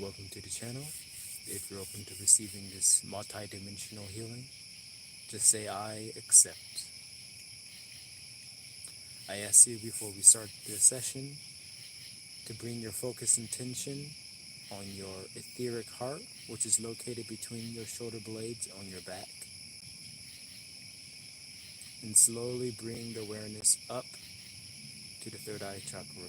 Welcome to the channel. If you're open to receiving this multi-dimensional healing, just say I accept. I ask you before we start this session to bring your focus and tension on your etheric heart, which is located between your shoulder blades on your back, and slowly bring the awareness up to the third eye chakra.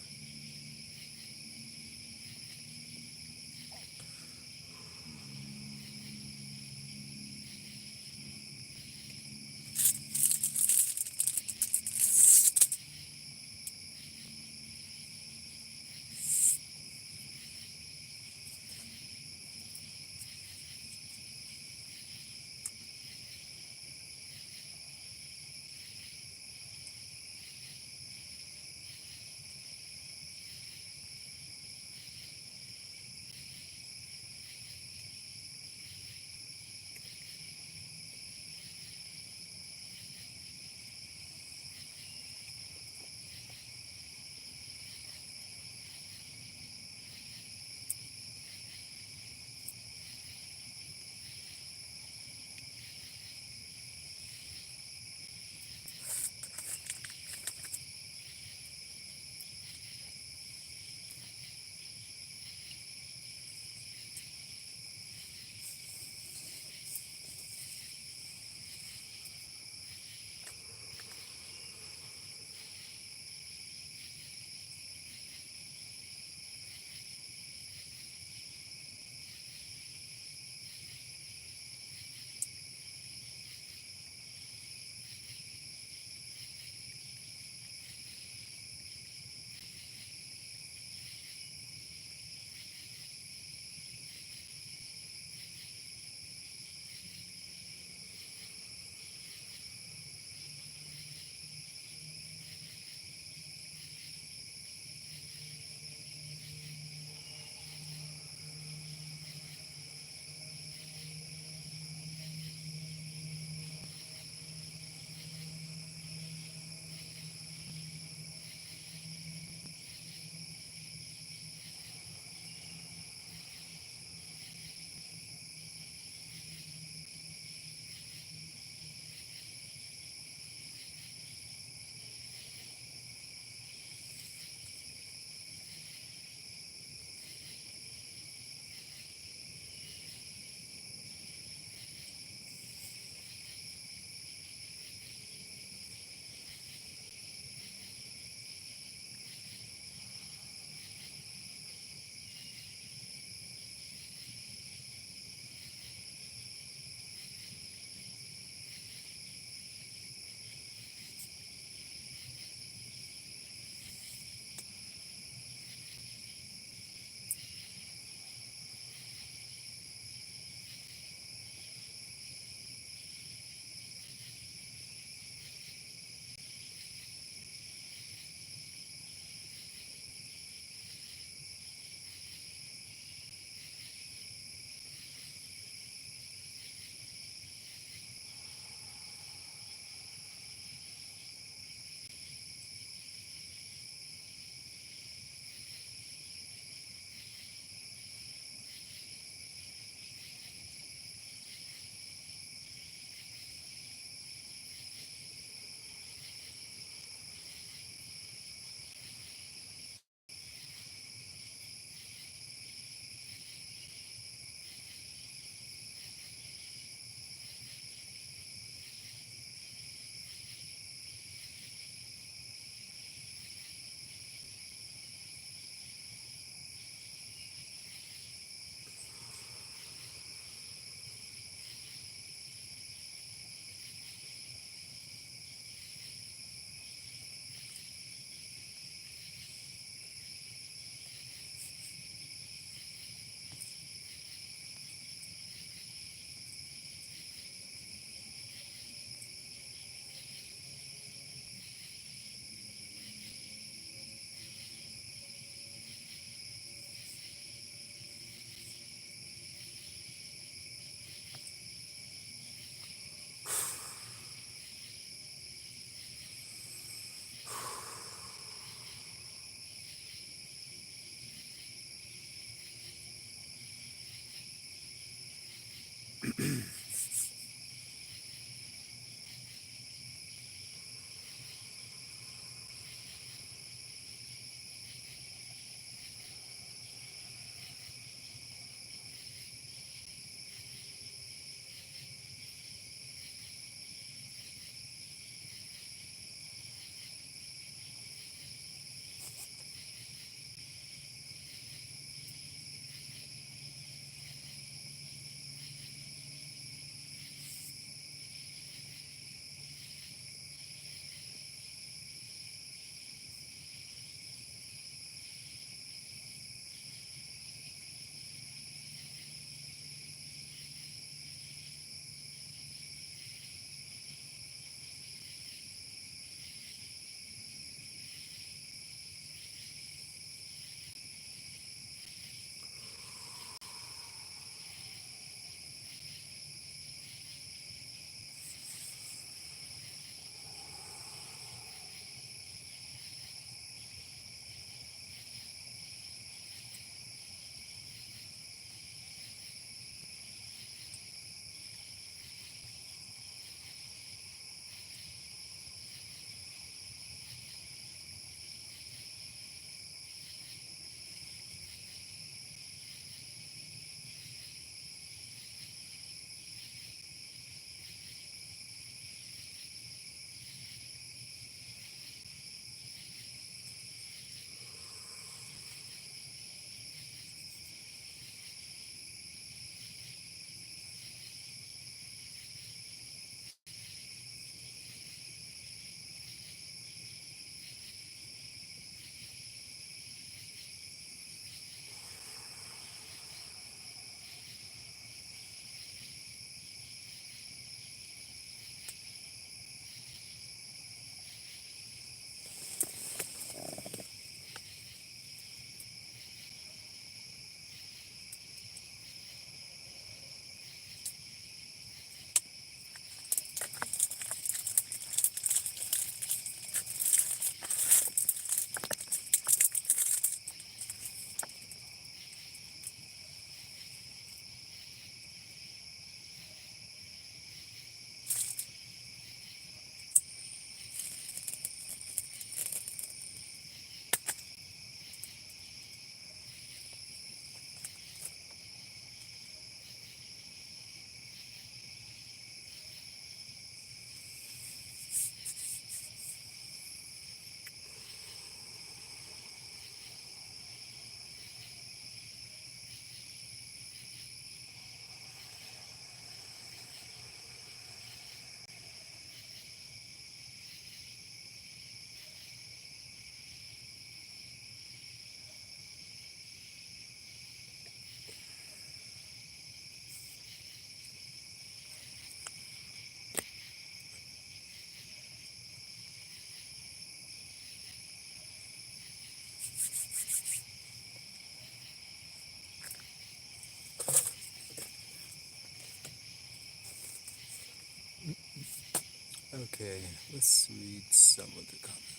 Okay, let's read some of the comments.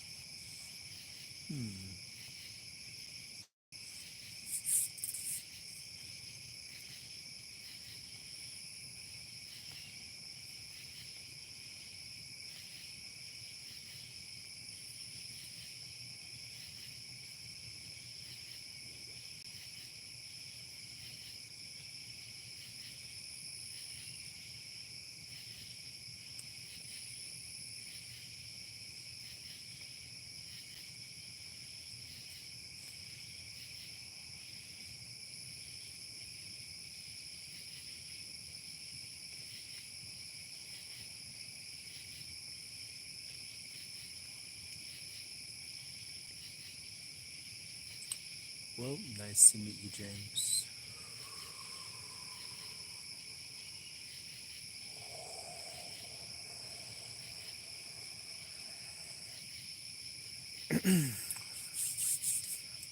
Well, nice to meet you, James.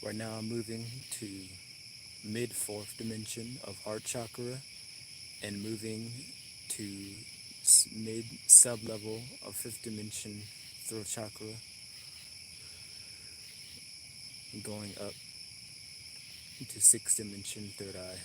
Right now, I'm moving to mid fourth dimension of heart chakra and moving to mid sub level of fifth dimension throat chakra, and going up to sixth dimension third eye.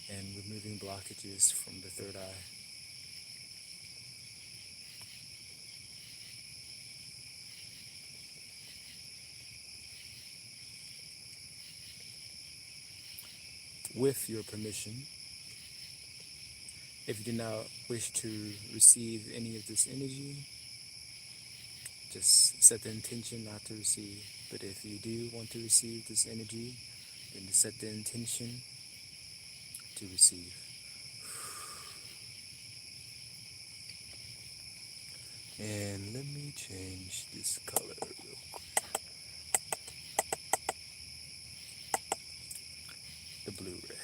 and removing blockages from the third eye. With your permission, if you do not wish to receive any of this energy, just set the intention not to receive. But if you do want to receive this energy, then set the intention to receive. And let me change this color real quick. The Blu-ray.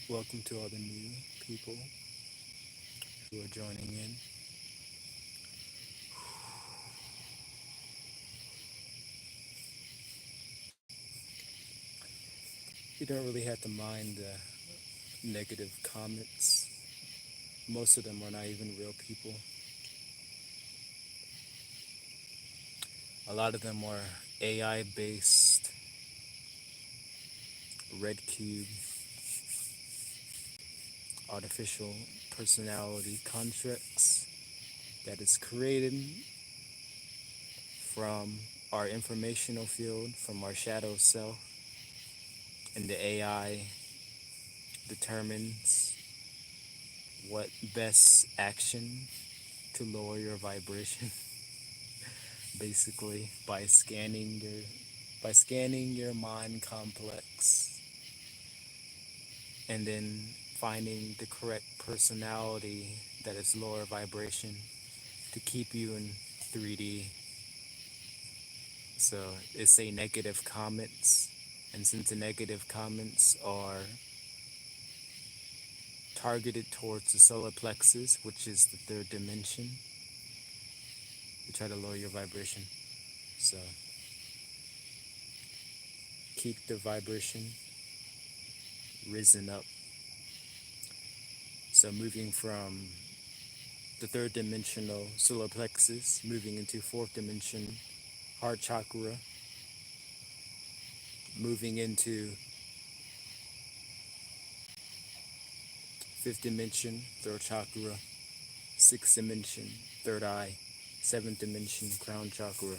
Welcome to all the new people who are joining in. You don't really have to mind the negative comments. Most of them are not even real people. A lot of them are AI based red cube artificial personality constructs that is created from our informational field, from our shadow self, and the AI determines what best action to lower your vibration basically by scanning your mind complex and then finding the correct personality that is lower vibration to keep you in 3D. So it's a negative comments, and since the negative comments are targeted towards the solar plexus, which is the third dimension, we try to lower your vibration. So keep the vibration risen up. So moving from the third dimensional solar plexus, moving into fourth dimension heart chakra, moving into fifth dimension third chakra, sixth dimension third eye, seventh dimension crown chakra.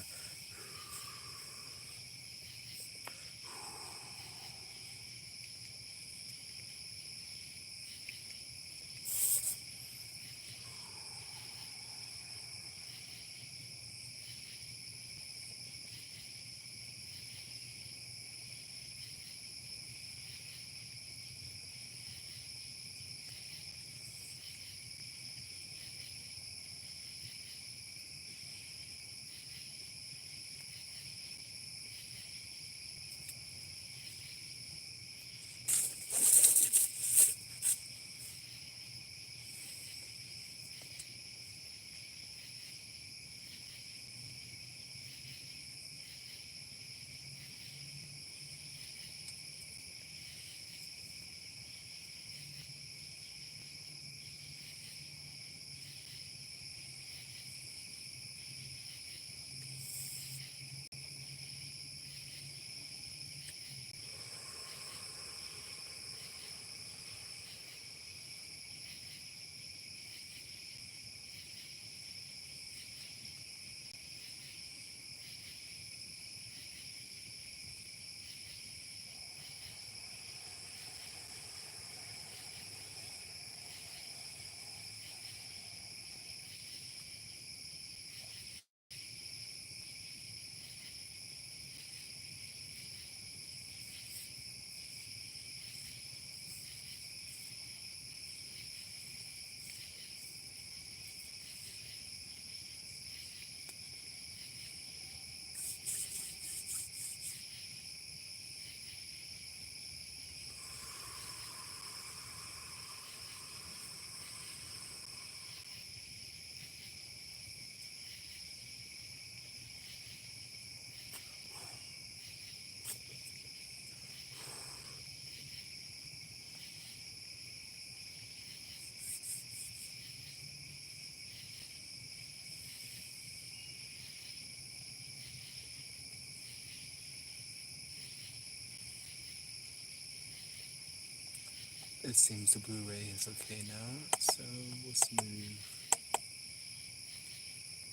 It seems the Blu-ray is okay now, so let's move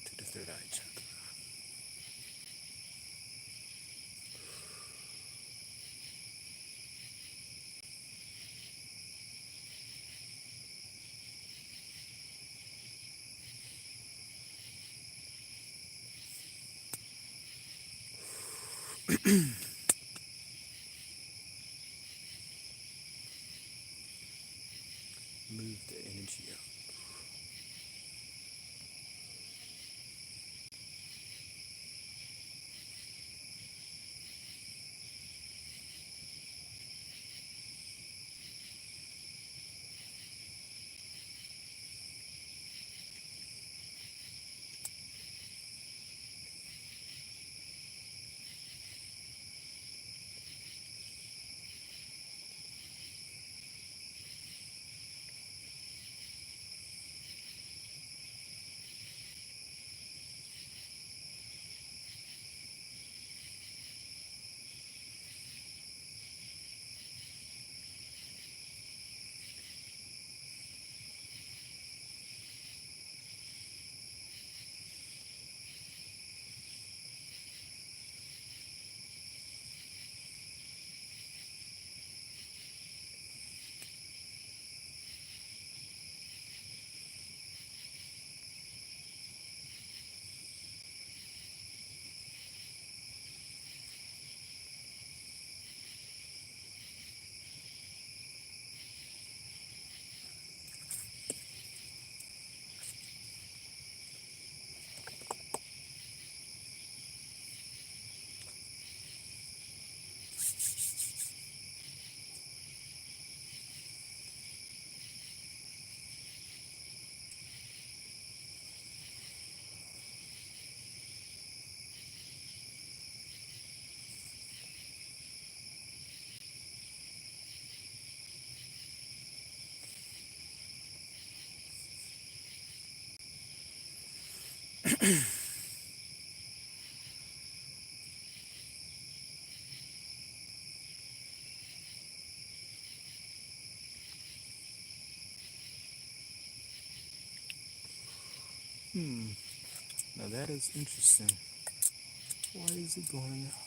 to the third eye chakra. Move the energy up. Hmm. Now that is interesting. Why is it going out?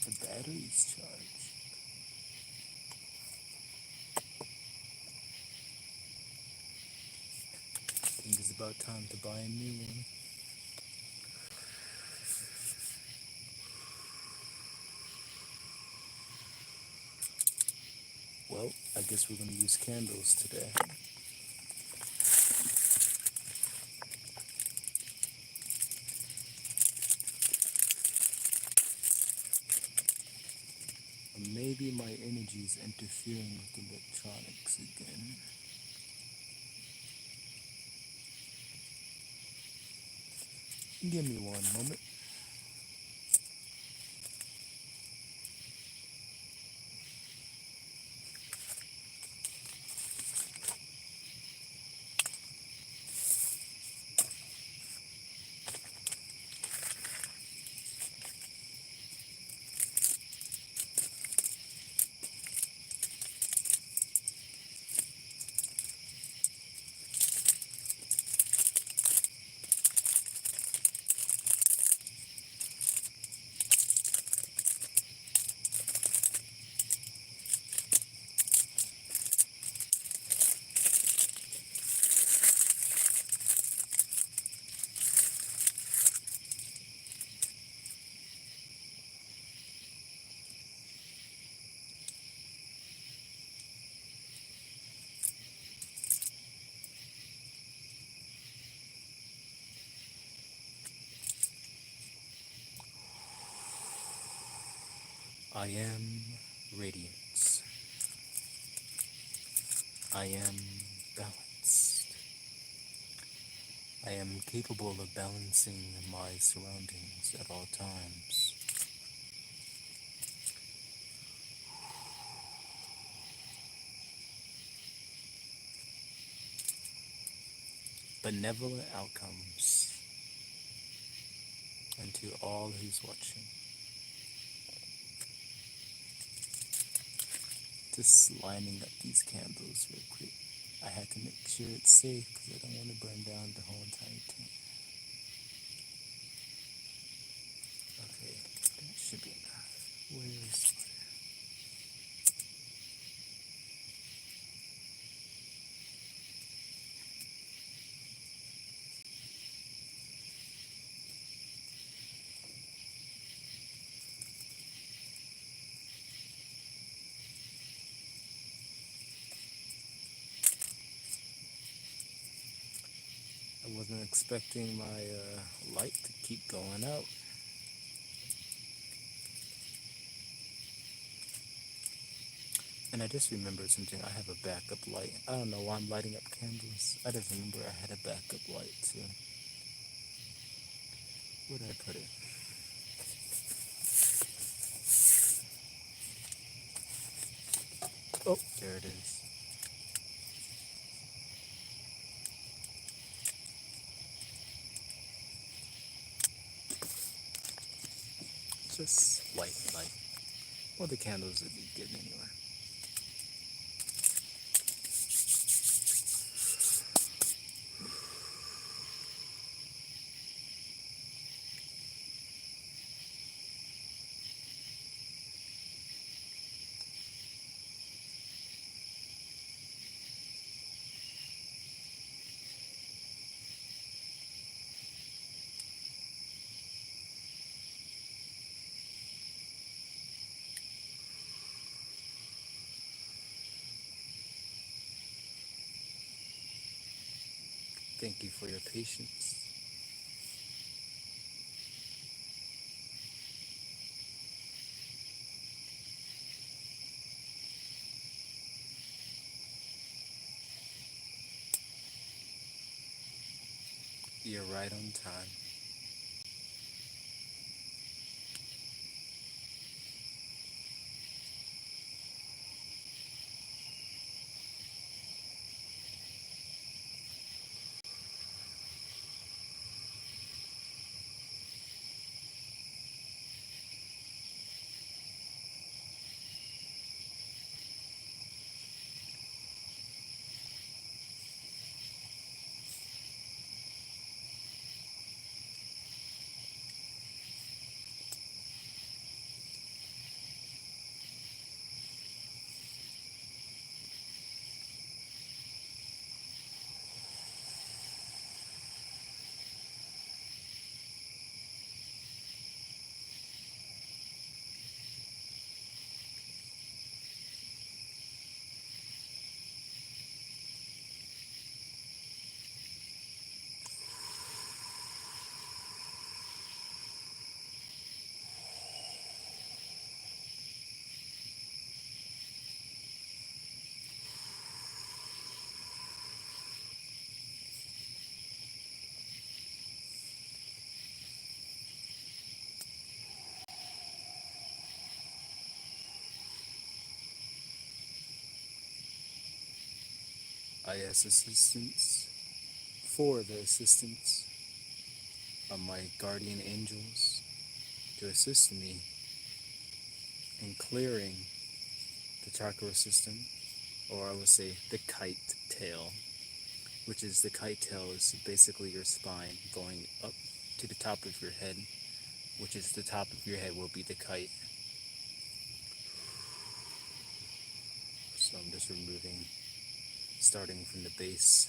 The battery's charged. I think it's about time to buy a new one. Well, I guess we're going to use candles today. Or maybe my energy's interfering with electronics again. Give me one moment. I am radiance. I am balanced. I am capable of balancing my surroundings at all times. Benevolent outcomes and to all who's watching. Just lining up these candles real quick. I had to make sure it's safe because I don't want to burn down the whole entire tent. Okay, that should be enough. Where is... I wasn't expecting my light to keep going out. And I just remembered something. I have a backup light. I don't know why I'm lighting up candles. I just remember I had a backup light too. Where did I put it? Oh, there it is. Just light. Well, the candles would be good anyway. Thank you for your patience. You're right on time. I ask assistance for the assistance of my guardian angels to assist me in clearing the chakra system, or I would say the kite tail, which is the kite tail is basically your spine going up to the top of your head, which is the top of your head will be the kite. So I'm just removing, starting from the base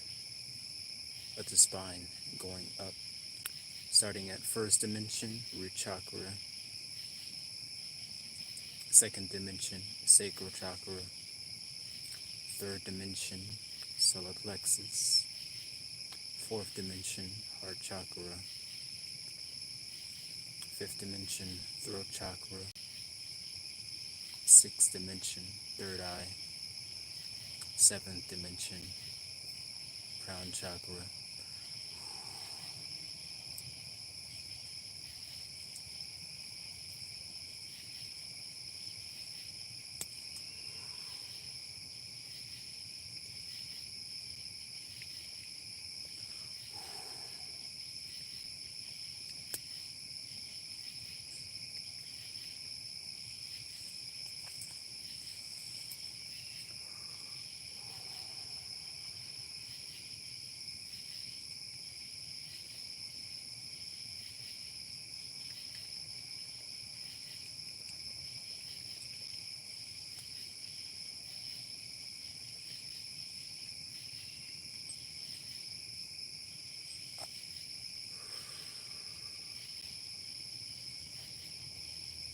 of the spine, going up, starting at first dimension, root chakra, second dimension, sacral chakra, third dimension, solar plexus, fourth dimension, heart chakra, fifth dimension, throat chakra, sixth dimension, third eye, seventh dimension, crown chakra.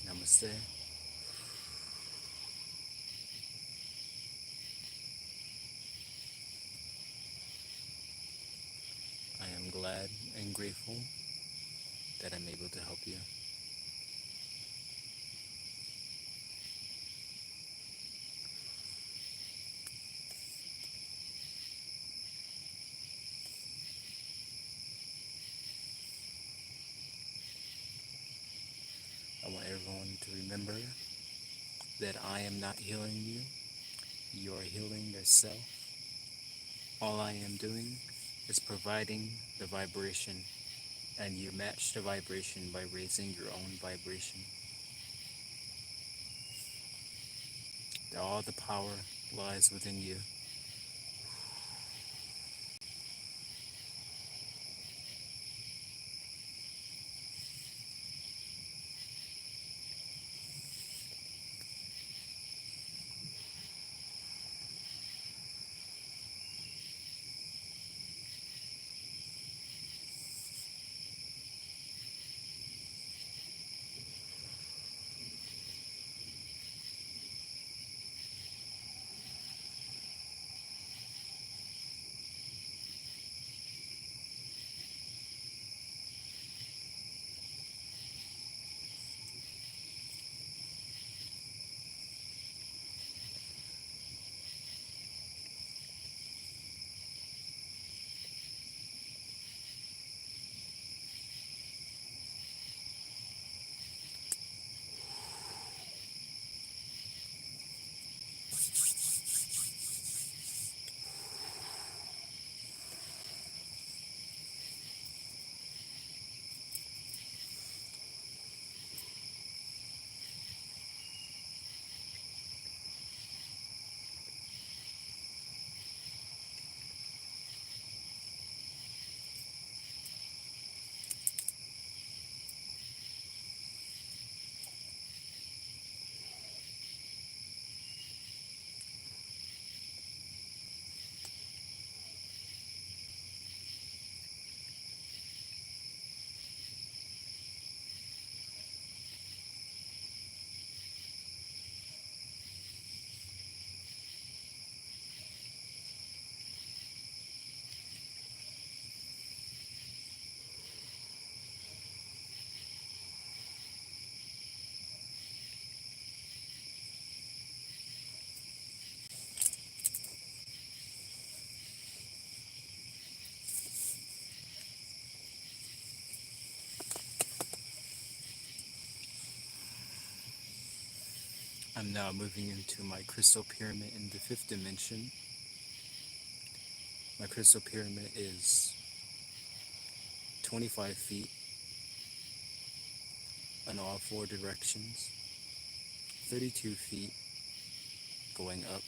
Namaste. I am glad and grateful that I'm able to help you. I want everyone to remember that I am not healing you. You are healing yourself. All I am doing is providing the vibration, and you match the vibration by raising your own vibration. All the power lies within you. I'm now moving into my crystal pyramid in the fifth dimension. My crystal pyramid is 25 feet in all four directions, 32 feet going up.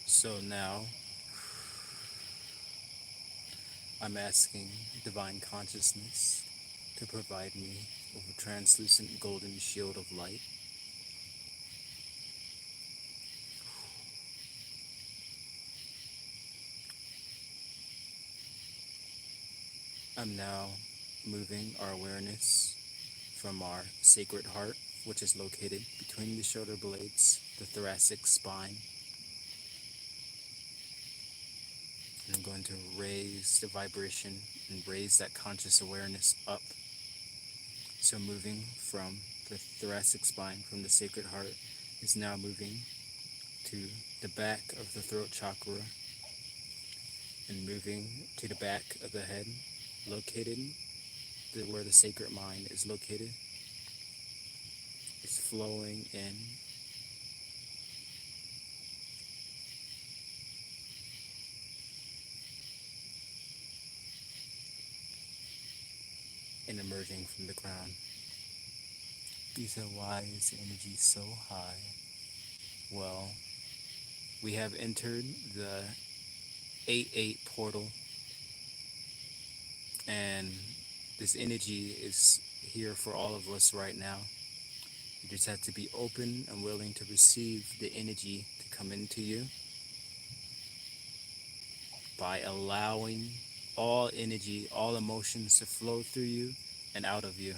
So now I'm asking divine consciousness to provide me with a translucent golden shield of light. I'm now moving our awareness from our sacred heart, which is located between the shoulder blades, the thoracic spine. And I'm going to raise the vibration and raise that conscious awareness up. So moving from the thoracic spine, from the sacred heart, is now moving to the back of the throat chakra and moving to the back of the head, located where the sacred mind is located. It's flowing in and emerging from the ground. You said, why is the energy so high? Well, we have entered the 8-8 portal, and this energy is here for all of us right now. You just have to be open and willing to receive the energy to come into you by allowing all energy, all emotions to flow through you and out of you.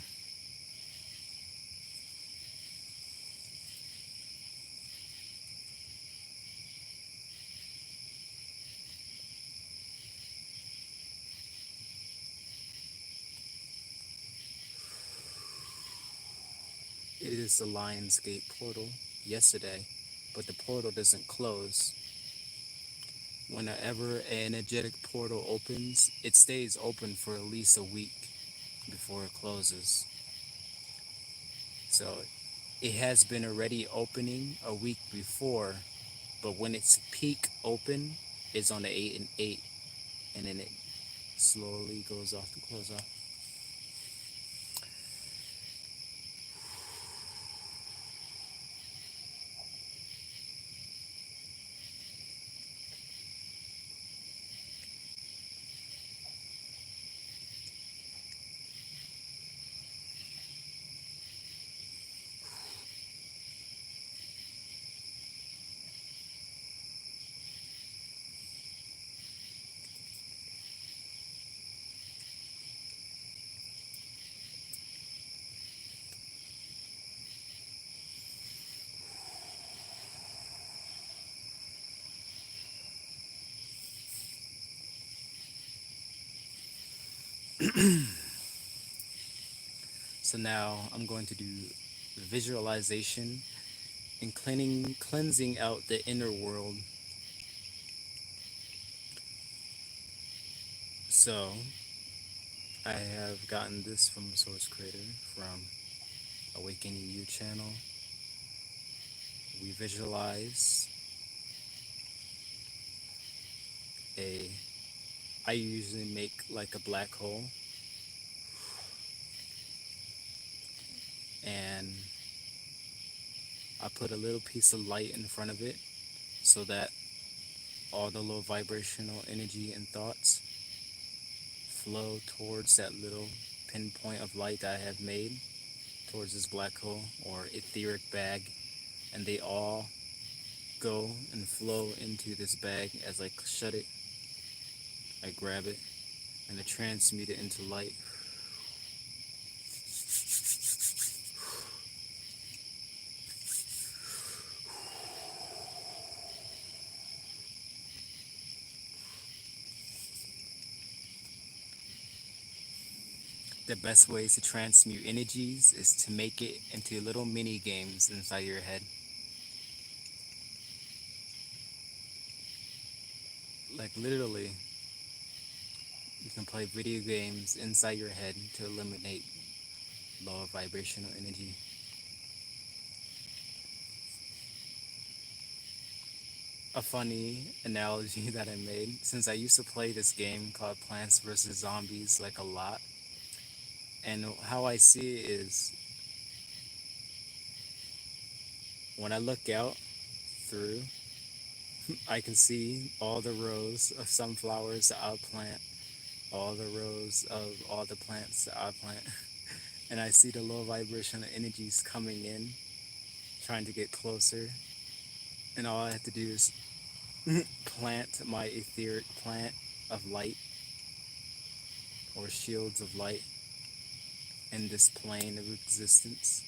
It is the Lionsgate portal yesterday, but the portal doesn't close. Whenever an energetic portal opens, it stays open for at least a week before it closes. So it has been already opening a week before, but when its peak open is on the 8 and 8, and then it slowly goes off to close off. So now I'm going to do visualization and cleansing out the inner world. So I have gotten this from Source Creator, from Awakening You channel. We visualize I usually make like a black hole, and I put a little piece of light in front of it so that all the low vibrational energy and thoughts flow towards that little pinpoint of light that I have made, towards this black hole or etheric bag, and they all go and flow into this bag. As I shut it, I grab it and I transmute it into light. the best way to transmute energies is to make it into little mini games inside your head. Like literally, you can play video games inside your head to eliminate lower vibrational energy. A funny analogy that I made, since I used to play this game called Plants vs. Zombies like a lot, and how I see it is when I look out through, I can see all the rows of sunflowers that I'll plant, all the rows of all the plants that I plant, and I see the low vibrational energies coming in, trying to get closer, and all I have to do is plant my etheric plant of light or shields of light in this plane of existence.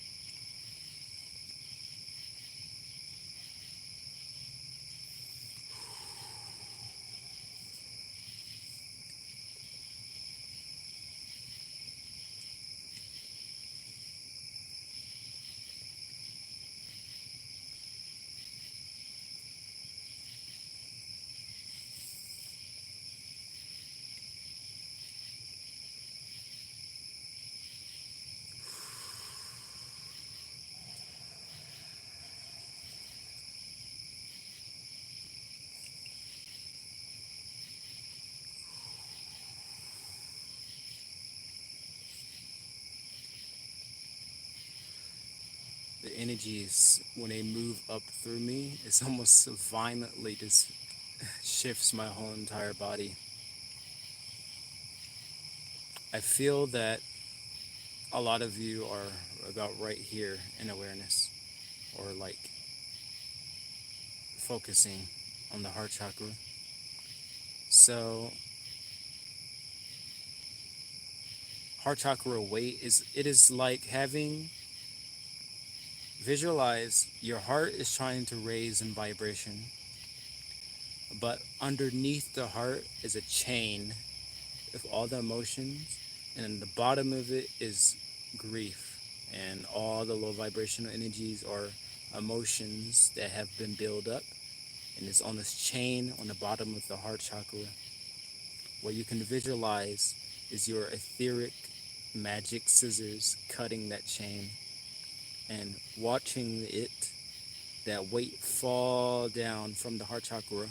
The energies, when they move up through me, it's almost violently just shifts my whole entire body. I feel that a lot of you are about right here in awareness, or like focusing on the heart chakra. So heart chakra weight is, it is like having, visualize your heart is trying to raise in vibration, but underneath the heart is a chain of all the emotions, and then the bottom of it is grief and all the low vibrational energies or emotions that have been built up, and it's on this chain on the bottom of the heart chakra. What you can visualize is your etheric magic scissors cutting that chain and watching it, that weight fall down from the heart chakra,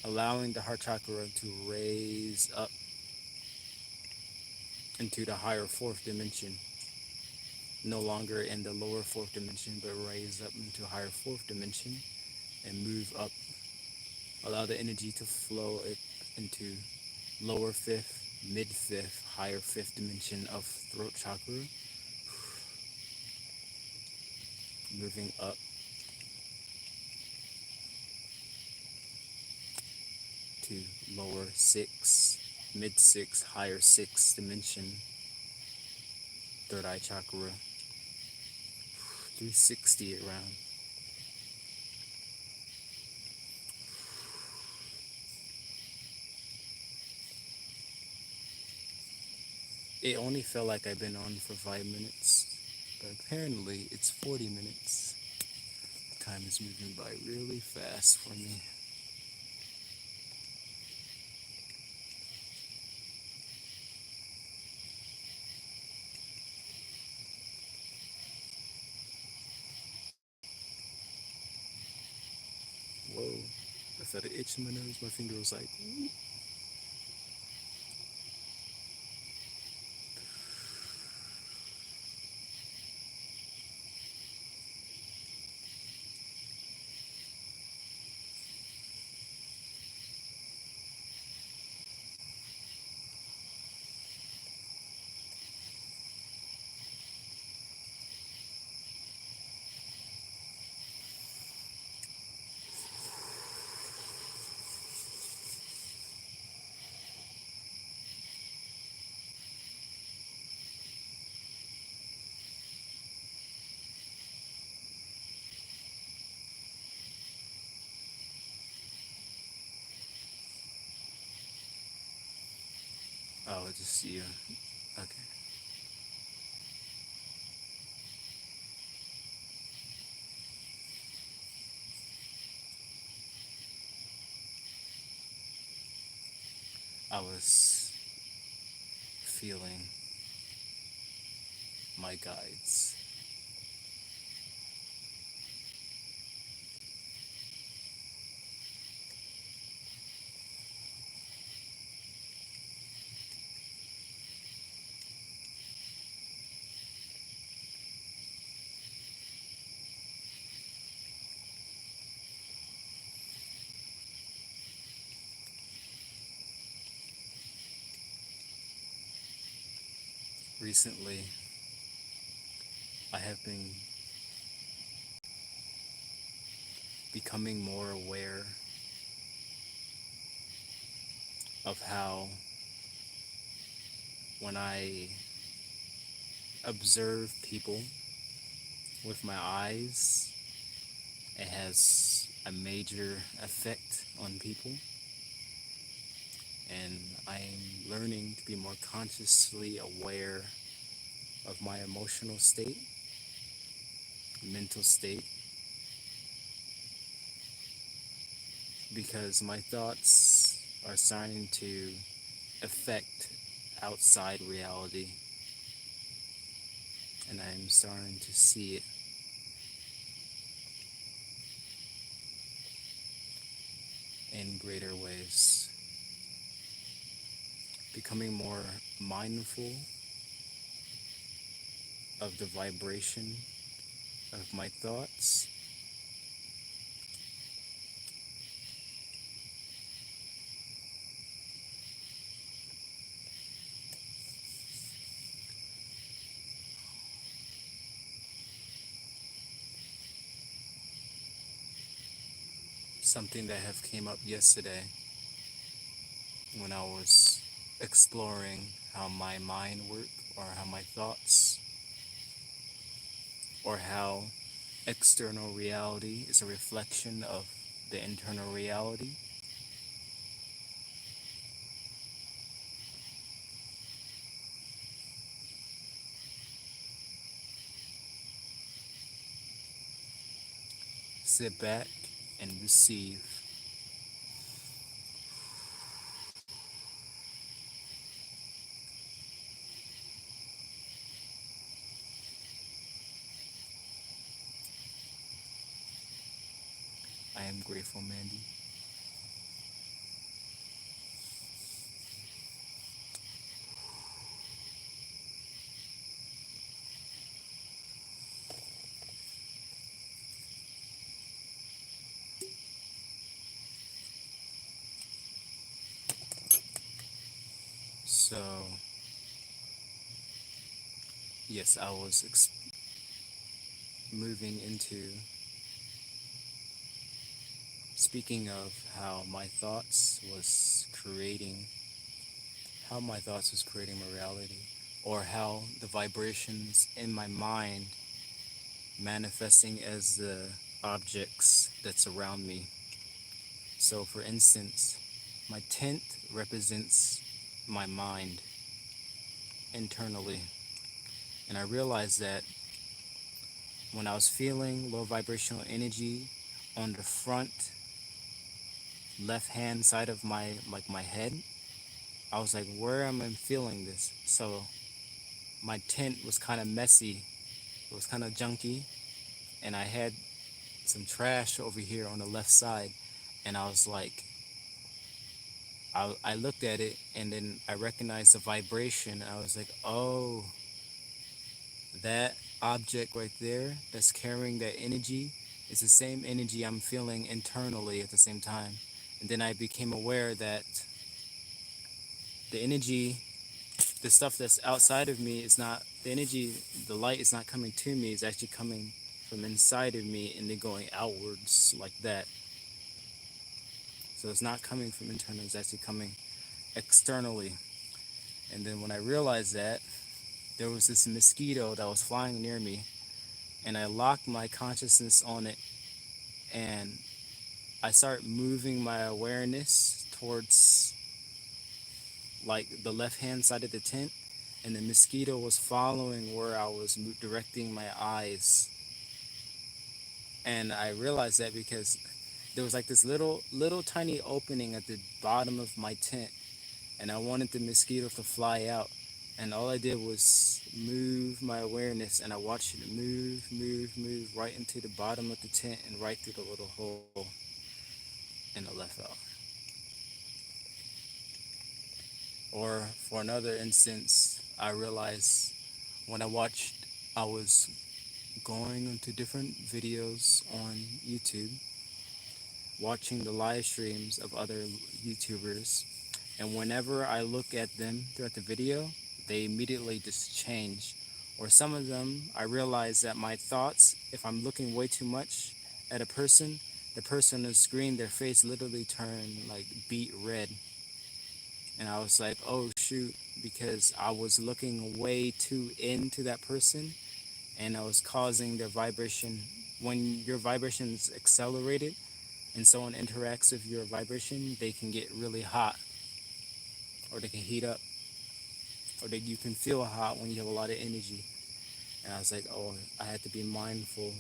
allowing the heart chakra to raise up into the higher fourth dimension, no longer in the lower fourth dimension, but raise up into higher fourth dimension and move up. Allow the energy to flow it into lower fifth, mid fifth, higher fifth dimension of throat chakra, moving up to lower six, mid six, higher sixth dimension, third eye chakra, 360 it around. It only felt like I've been on for 5 minutes, but apparently it's 40 minutes. Time is moving by really fast for me. Whoa, I felt an itch in my nose. My finger was like, "Ooh." Oh, it's just you. Okay. I was feeling my guides. Recently, I have been becoming more aware of how when I observe people with my eyes, it has a major effect on people. And I'm learning to be more consciously aware of my emotional state, mental state, because my thoughts are starting to affect outside reality, and I'm starting to see it in greater ways. Becoming more mindful of the vibration of my thoughts, something that have came up yesterday when I was exploring how my mind work, or how my thoughts, or how external reality is a reflection of the internal reality. Sit back and receive. I am grateful, Mandy. So, yes, I was moving into speaking of how my thoughts was creating my reality, or how the vibrations in my mind manifesting as the objects that surround me. So, for instance, my tent represents my mind internally. And I realized that when I was feeling low vibrational energy on the front left hand side of my head, I was like, where am I feeling this? So my tent was kind of messy. It was kind of junky, and I had some trash over here on the left side, and I was like, I looked at it, and then I recognized the vibration. I was like, oh, that object right there that's carrying that energy is the same energy I'm feeling internally at the same time. And then I became aware that the energy, the stuff that's outside of me is not the energy, the light is not coming to me, it's actually coming from inside of me and then going outwards like that. So it's not coming from internal, it's actually coming externally. And then when I realized that, there was this mosquito that was flying near me, and I locked my consciousness on it, and I start moving my awareness towards like the left hand side of the tent, and the mosquito was following where I was directing my eyes. And I realized that because there was like this little tiny opening at the bottom of my tent, and I wanted the mosquito to fly out. And all I did was move my awareness, and I watched it move, move, move right into the bottom of the tent and right through the little hole, and it left out. Or for another instance, I realized when I was going into different videos on YouTube, watching the live streams of other YouTubers, and whenever I look at them throughout the video, they immediately just change. Or some of them, I realize that my thoughts, if I'm looking way too much at a person, the person on the screen, their face literally turned like beet red. And I was like, oh shoot, because I was looking way too into that person, and I was causing their vibration. When your vibration is accelerated and someone interacts with your vibration, they can get really hot, or they can heat up, or that you can feel hot when you have a lot of energy. And I was like, oh, I had to be mindful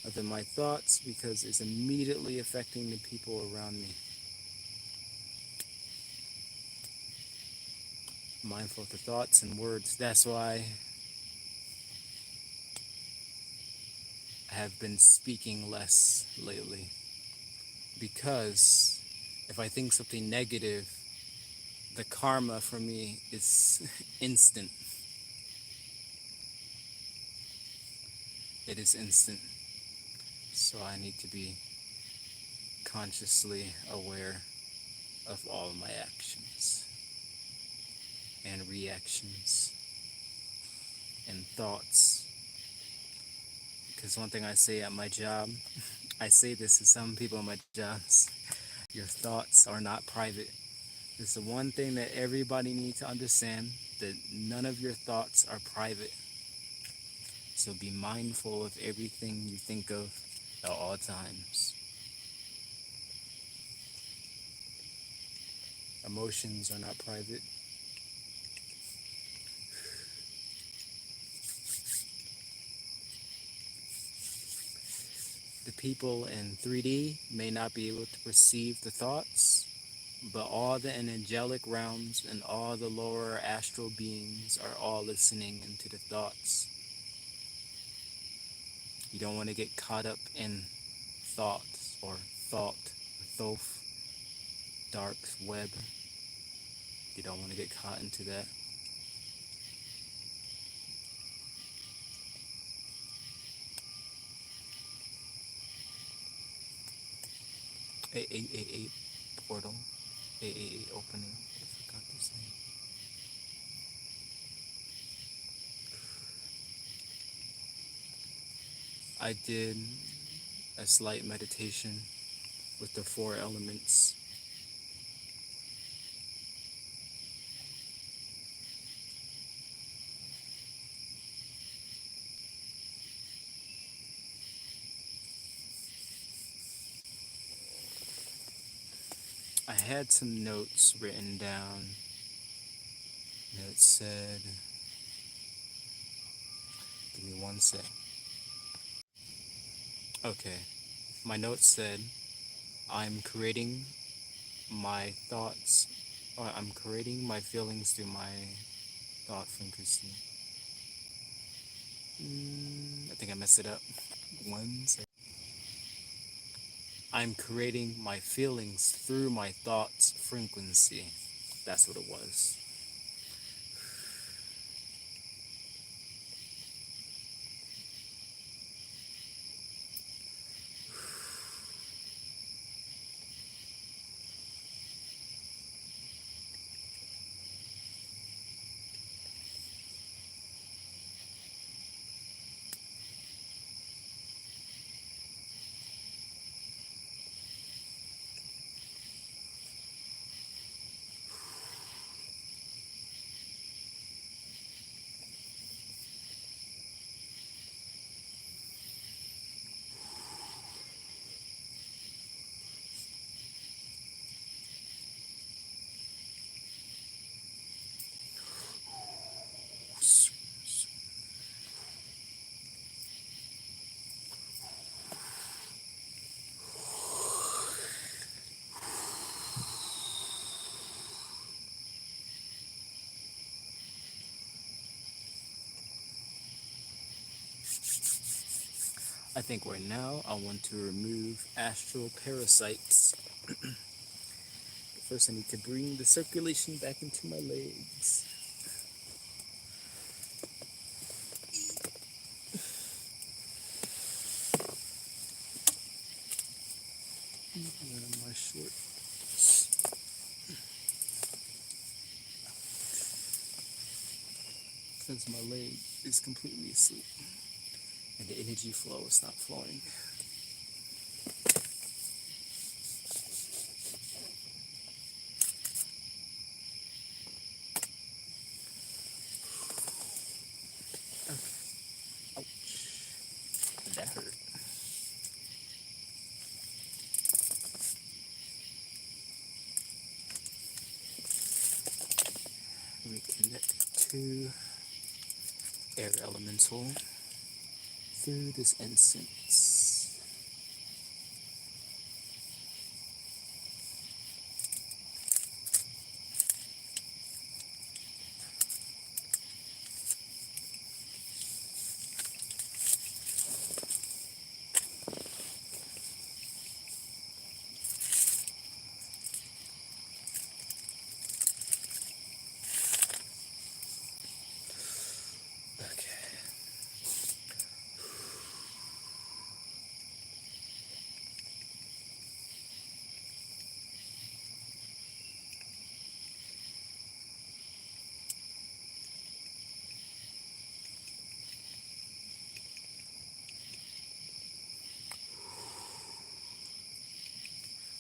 of my thoughts because it's immediately affecting the people around me. Mindful of the thoughts and words. That's why I have been speaking less lately. Because if I think something negative, the karma for me is instant. It is instant. So I need to be consciously aware of all my actions and reactions and thoughts. Because one thing I say at my job, I say this to some people at my jobs, your thoughts are not private. It's the one thing that everybody needs to understand, that none of your thoughts are private. So be mindful of everything you think of at all times. Emotions are not private. The people in 3D may not be able to perceive the thoughts, but all the angelic realms and all the lower astral beings are all listening into the thoughts. You don't want to get caught up in thoughts or thought, thoth, dark web. You don't want to get caught into that. 8888 portal. 888 opening. I forgot this name. I did a slight meditation with the 4 elements. I had some notes written down. It said, give me one sec. Okay, my notes said, I'm creating my thoughts, or I'm creating my feelings through my thought frequency. I think I messed it up. One sec. I'm creating my feelings through my thoughts frequency. That's what it was. I think right now I want to remove astral parasites. First, I need to bring the circulation back into my legs. My shorts. Because my leg is completely asleep and the energy flow is not flowing. Ouch. That hurt. We connect to air elemental through this incense. Okay.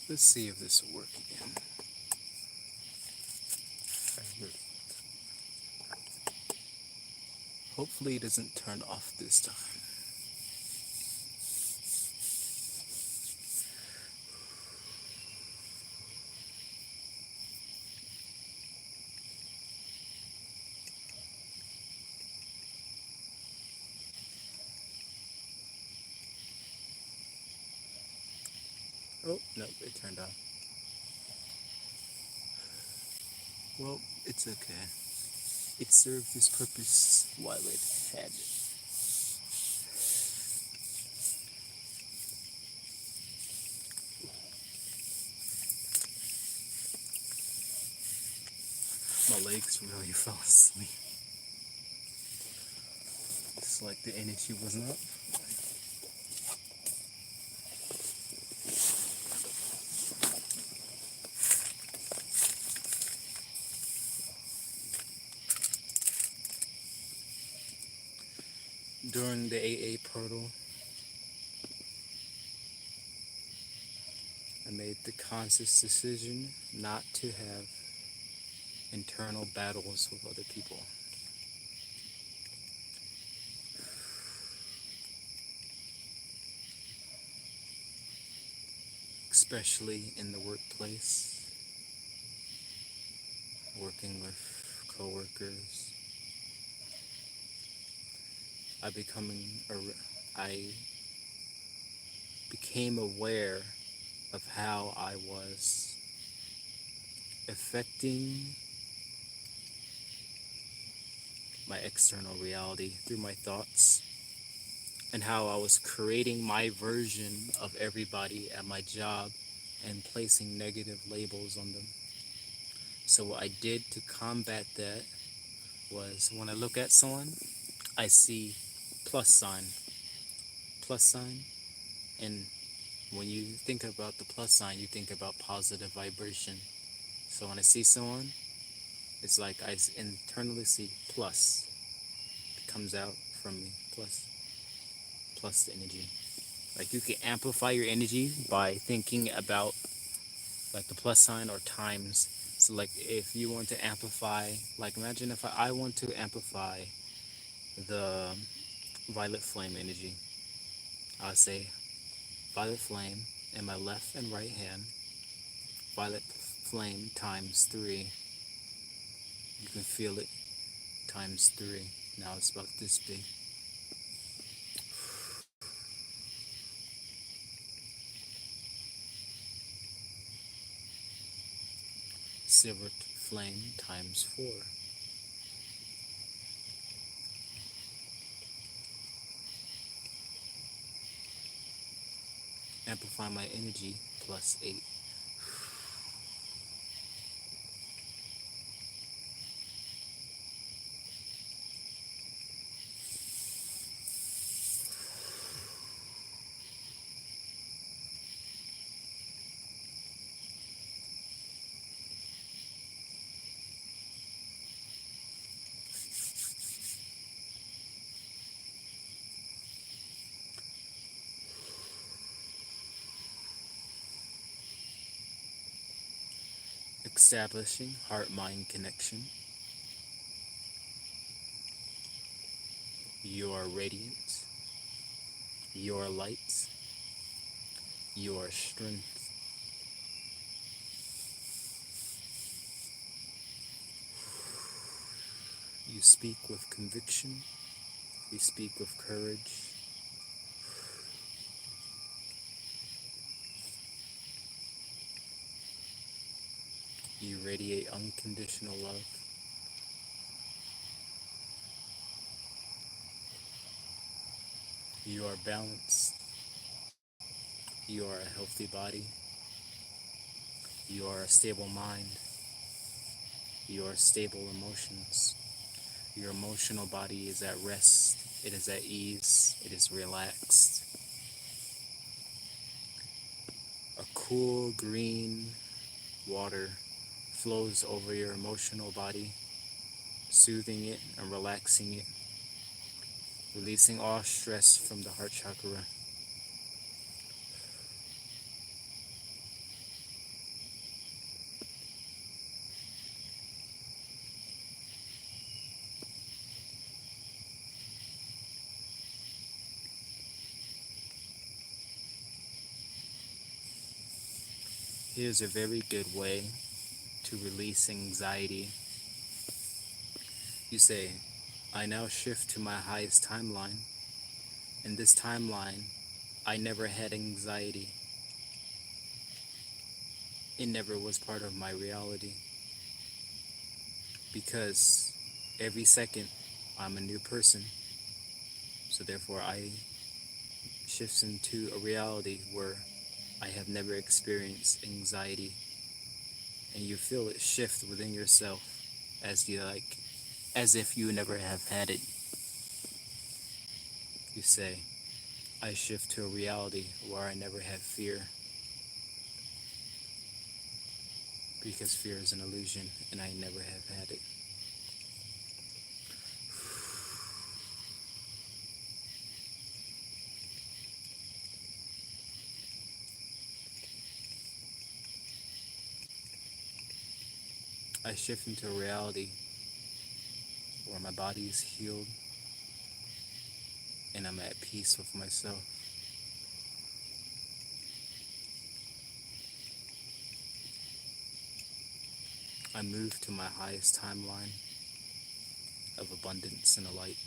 Let's see if this will work again. Hopefully it doesn't turn off this time. Oh, no, it turned off. Well, it's okay. It served its purpose while it had it. My legs really fell asleep. It's like the energy wasn't up. During the AA portal, I made the conscious decision not to have internal battles with other people. Especially in the workplace, working with coworkers. I became aware of how I was affecting my external reality through my thoughts, and how I was creating my version of everybody at my job and placing negative labels on them. So what I did to combat that was, when I look at someone, I see plus sign, and when you think about the plus sign, you think about positive vibration. So when I see someone, it's like I internally see plus. It comes out from me, plus the energy. Like, you can amplify your energy by thinking about like the plus sign or times. So like, if you want to amplify, like, imagine if I want to amplify the violet flame energy, I would say violet flame in my left and right hand, violet flame times 3. You can feel it times 3. Now it's about this big. Silver flame times 4. Amplify my energy plus 8. Establishing heart-mind connection. You are radiant. You are light. You are strength. You speak with conviction. You speak with courage. You radiate unconditional love. You are balanced. You are a healthy body. You are a stable mind. You are stable emotions. Your emotional body is at rest. It is at ease. It is relaxed. A cool green water flows over your emotional body, soothing it and relaxing it, releasing all stress from the heart chakra. Here's a very good way to release anxiety. You say, I now shift to my highest timeline. In this timeline, I never had anxiety. It never was part of my reality. Because every second, I'm a new person. So therefore, I shift into a reality where I have never experienced anxiety. And you feel it shift within yourself as if you never have had it. You say, I shift to a reality where I never had fear. Because fear is an illusion and I never have had it. I shift into a reality where my body is healed and I'm at peace with myself. I move to my highest timeline of abundance and light.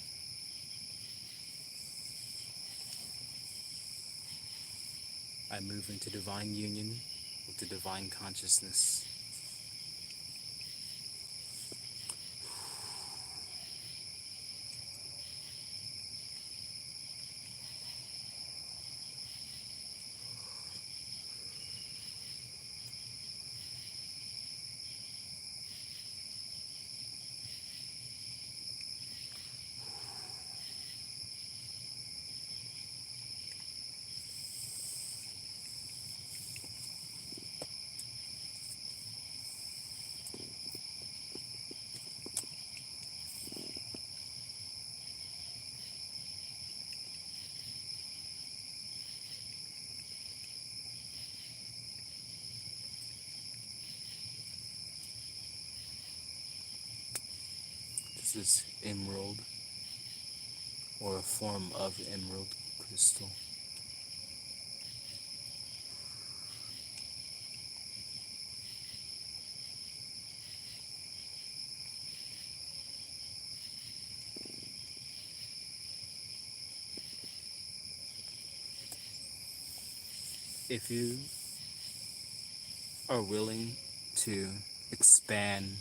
I move into divine union with the divine consciousness. This is emerald, or a form of emerald crystal. If you are willing to expand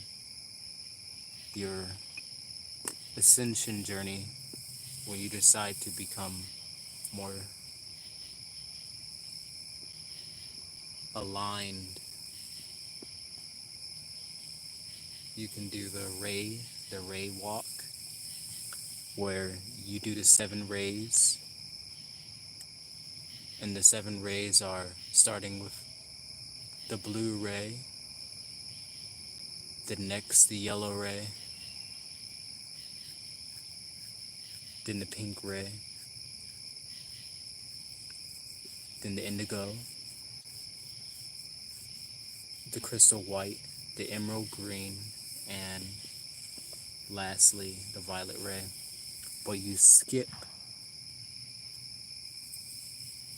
your ascension journey when you decide to become more aligned. You can do the ray walk, where you do the 7 rays, and the 7 rays are starting with the blue ray, then next the yellow ray, then the pink ray, then the indigo, the crystal white, the emerald green, and lastly the violet ray. But you skip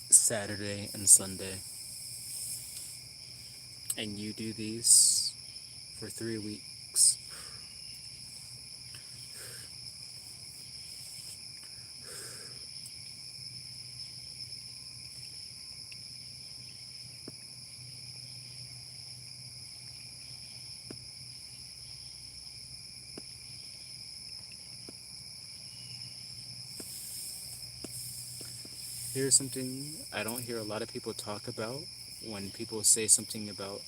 Saturday and Sunday, and you do these for 3 weeks. Here's something I don't hear a lot of people talk about when people say something about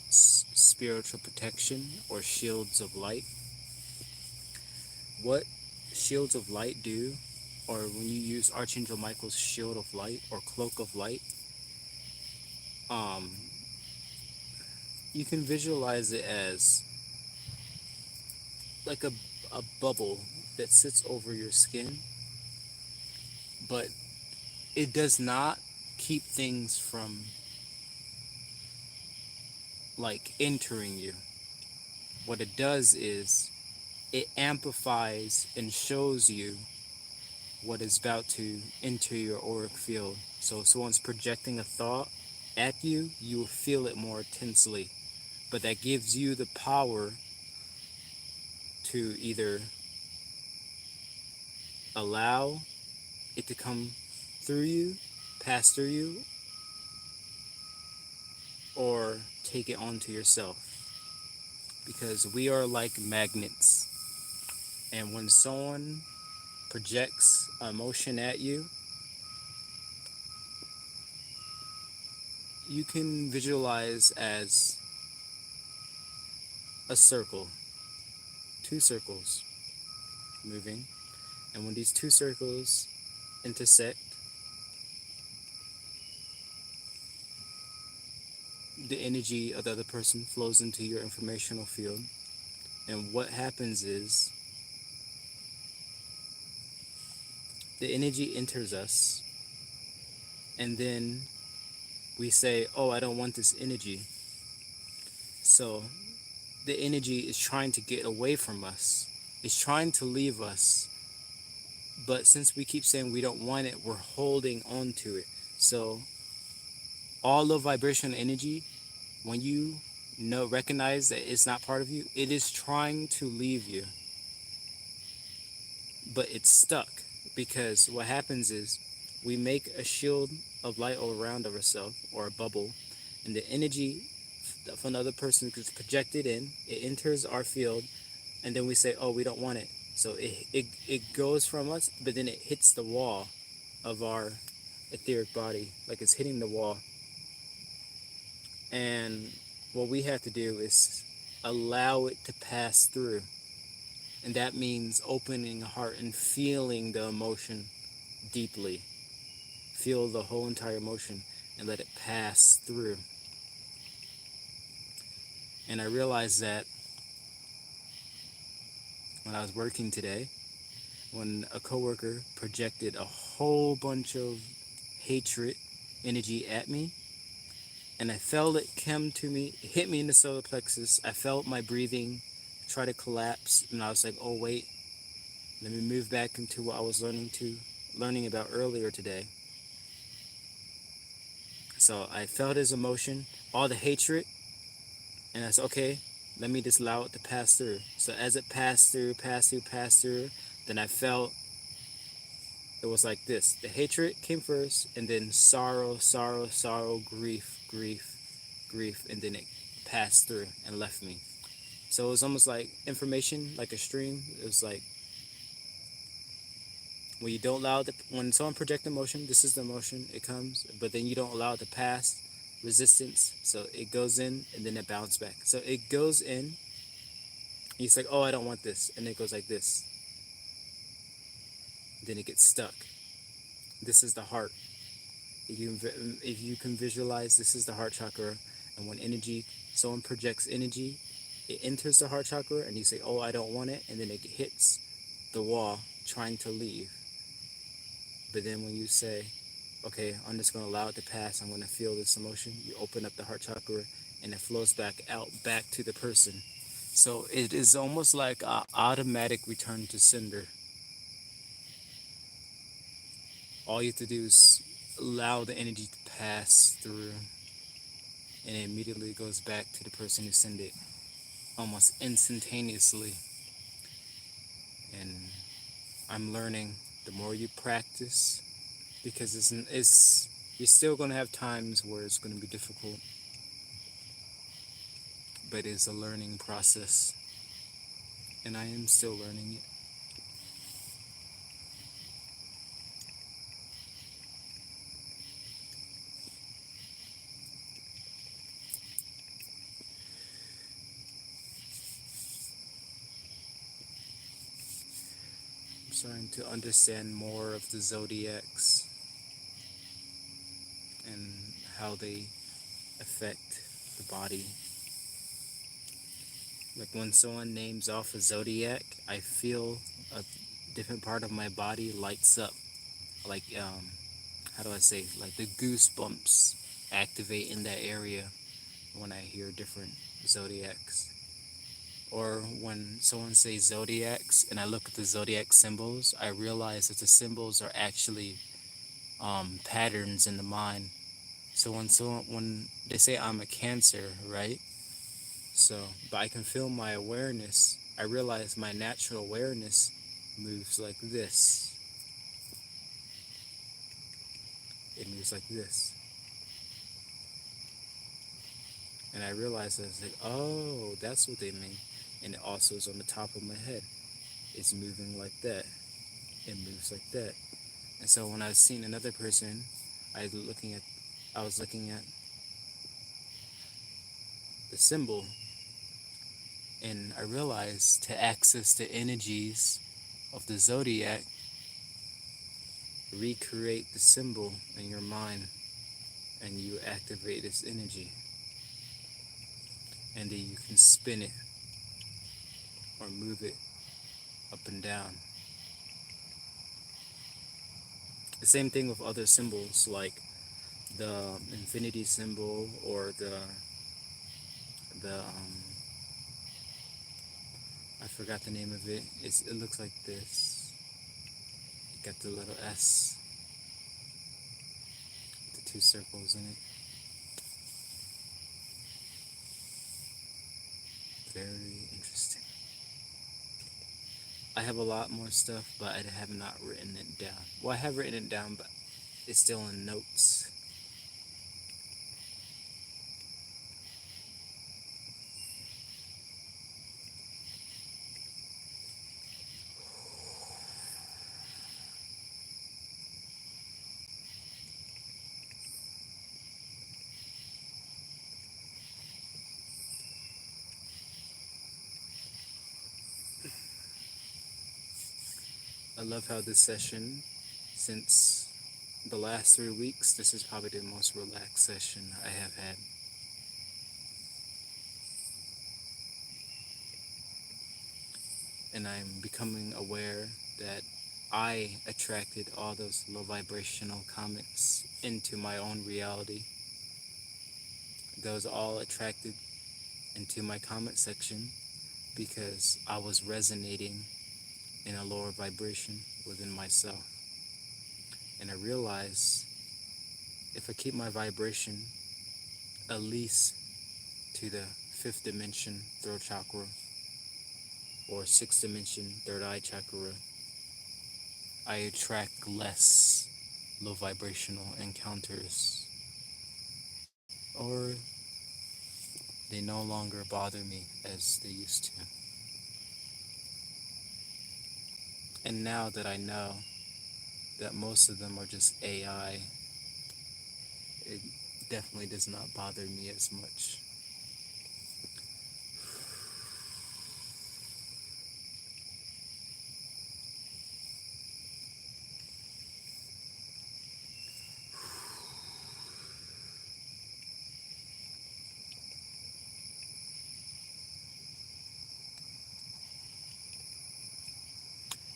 spiritual protection or shields of light. What shields of light do, or when you use Archangel Michael's shield of light or cloak of light, you can visualize it as like a bubble that sits over your skin, but it does not keep things from like entering you. What it does is it amplifies and shows you what is about to enter your auric field. So if someone's projecting a thought at you, you will feel it more intensely. But that gives you the power to either allow it to come through you, pass through you, or take it onto yourself. Because we are like magnets. And when someone projects emotion at you, you can visualize as a circle, 2 circles moving. And when these 2 circles intersect, the energy of the other person flows into your informational field. And what happens is the energy enters us, and then we say, oh, I don't want this energy. So the energy is trying to get away from us. It's trying to leave us. But since we keep saying we don't want it, we're holding on to it. So all the vibrational energy, when you recognize that it's not part of you, it is trying to leave you. But it's stuck, because what happens is we make a shield of light all around ourselves, or a bubble, and the energy from another person gets projected in, it enters our field, and then we say, oh, we don't want it. So it goes from us, but then it hits the wall of our etheric body, like it's hitting the wall. And what we have to do is allow it to pass through. And that means opening the heart and feeling the emotion deeply. Feel the whole entire emotion and let it pass through. And I realized that when I was working today, when a coworker projected a whole bunch of hatred energy at me, and I felt it come to me, it hit me in the solar plexus. I felt my breathing try to collapse, and I was like, oh wait, let me move back into what I was learning about earlier today. So I felt his emotion, all the hatred, and I said, okay, let me just allow it to pass through. So as it passed through, then I felt it was like this. The hatred came first, and then sorrow, grief, and then it passed through and left me. So it was almost like information, like a stream. It was like when you don't allow when someone projects emotion, this is the emotion, it comes, but then you don't allow it to pass, resistance. So it goes in and then it bounces back. So it goes in. He's like, oh, I don't want this, and it goes like this. Then it gets stuck. This is the heart. If you can visualize, this is the heart chakra, and when someone projects energy, it enters the heart chakra, and you say, "Oh, I don't want it," and then it hits the wall, trying to leave. But then when you say, "Okay, I'm just going to allow it to pass. I'm going to feel this emotion," you open up the heart chakra, and it flows back out, back to the person. So it is almost like an automatic return to sender. All you have to do is allow the energy to pass through, and it immediately goes back to the person who sent it almost instantaneously. And I'm learning the more you practice, because you're still going to have times where it's going to be difficult, but it's a learning process, and I am still learning it. I'm starting to understand more of the zodiacs and how they affect the body. Like when someone names off a zodiac, I feel a different part of my body lights up. Like, how do I say? Like the goosebumps activate in that area when I hear different zodiacs. Or when someone says zodiacs and I look at the zodiac symbols, I realize that the symbols are actually patterns in the mind. So when they say I'm a Cancer, right? So, but I can feel my awareness. I realize my natural awareness moves like this. It moves like this. And I realize I was like, oh, that's what they mean. And it also is on the top of my head. It's moving like that. It moves like that. And so when I was seeing another person, I was looking at the symbol, and I realized to access the energies of the zodiac, recreate the symbol in your mind, and you activate its energy, and then you can spin it or move it up and down. The same thing with other symbols like the infinity symbol or the I forgot the name of it. It looks like this. It got the little S, the two circles in it. Very interesting. I have a lot more stuff, but I have not written it down. Well, I have written it down, but it's still in notes. I love how this session, since the last 3 weeks, this is probably the most relaxed session I have had. And I'm becoming aware that I attracted all those low vibrational comments into my own reality. Those all attracted into my comment section because I was resonating in a lower vibration within myself. And I realized if I keep my vibration at least to the fifth dimension throat chakra or sixth dimension third eye chakra, I attract less low vibrational encounters, or they no longer bother me as they used to. And now that I know that most of them are just AI, definitely does not bother me as much.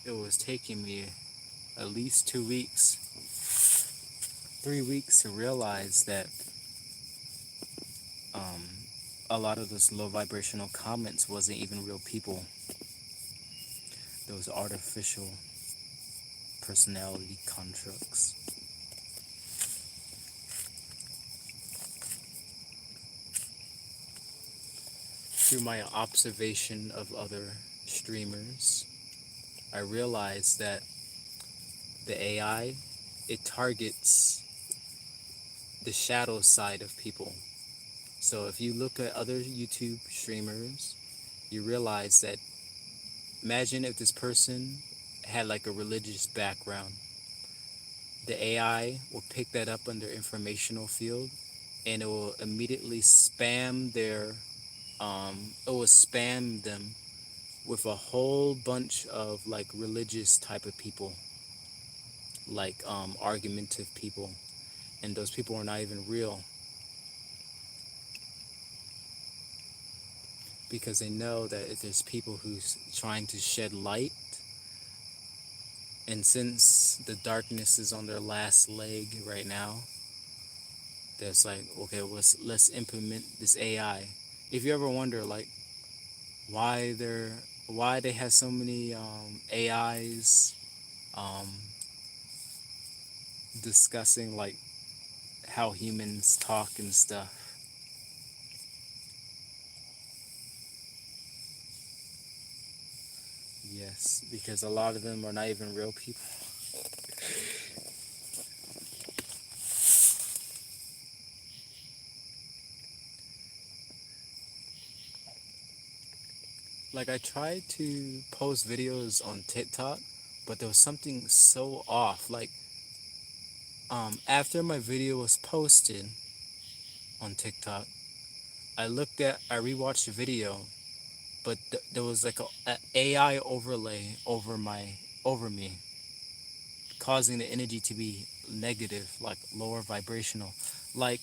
It was taking me at least 2 weeks, 3 weeks to realize that um, a lot of those low vibrational comments wasn't even real people. Those artificial personality constructs. Through my observation of other streamers, I realized that the AI, it targets the shadow side of people. So if you look at other YouTube streamers, you realize that, imagine if this person had like a religious background. The AI will pick that up on their informational field, and it will immediately spam it will spam them with a whole bunch of like religious type of people, like argumentative people, and those people are not even real, because they know that if there's people who's trying to shed light, and since the darkness is on their last leg right now, that's like, okay, let's implement this AI. If you ever wonder like why they're why they have so many AIs um, discussing like how humans talk and stuff. Yes, because a lot of them are not even real people. Like I tried to post videos on TikTok, but there was something so off. Like after my video was posted on TikTok, I rewatched the video, but there was like a AI overlay over me, causing the energy to be negative, like lower vibrational. Like